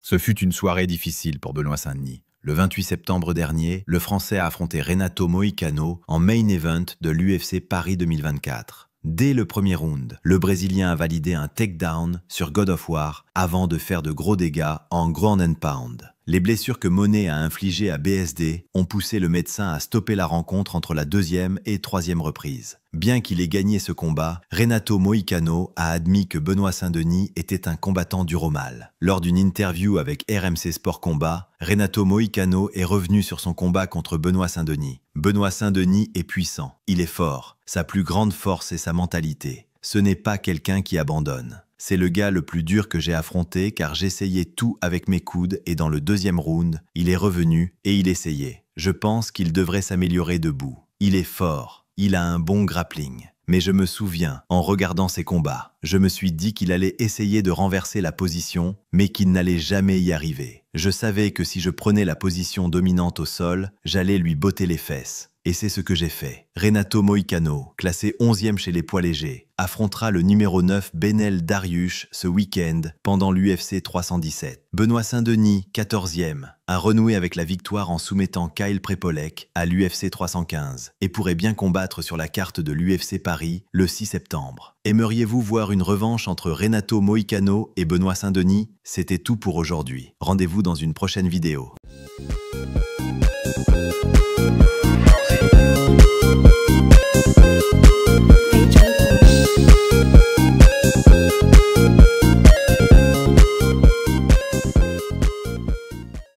Ce fut une soirée difficile pour Benoît Saint-Denis. Le 28 septembre dernier, le Français a affronté Renato Moicano en main event de l'UFC Paris 2024. Dès le premier round, le Brésilien a validé un takedown sur God of War avant de faire de gros dégâts en ground and pound. Les blessures que Monet a infligées à BSD ont poussé le médecin à stopper la rencontre entre la deuxième et troisième reprise. Bien qu'il ait gagné ce combat, Renato Moicano a admis que Benoît Saint-Denis était un combattant dur au mal. Lors d'une interview avec RMC Sport Combat, Renato Moicano est revenu sur son combat contre Benoît Saint-Denis. Benoît Saint-Denis est puissant, il est fort. Sa plus grande force est sa mentalité. Ce n'est pas quelqu'un qui abandonne. C'est le gars le plus dur que j'ai affronté car j'essayais tout avec mes coudes et dans le deuxième round, il est revenu et il essayait. Je pense qu'il devrait s'améliorer debout. Il est fort, il a un bon grappling. Mais je me souviens, en regardant ses combats, je me suis dit qu'il allait essayer de renverser la position, mais qu'il n'allait jamais y arriver. Je savais que si je prenais la position dominante au sol, j'allais lui botter les fesses. Et c'est ce que j'ai fait. Renato Moicano, classé 11e chez les poids légers, affrontera le numéro 9 Benel Dariush ce week-end pendant l'UFC 317. Benoît Saint-Denis, 14e, a renoué avec la victoire en soumettant Kyle Prepolek à l'UFC 315 et pourrait bien combattre sur la carte de l'UFC Paris le 6 septembre. Aimeriez-vous voir une revanche entre Renato Moicano et Benoît Saint-Denis? C'était tout pour aujourd'hui. Rendez-vous dans une prochaine vidéo.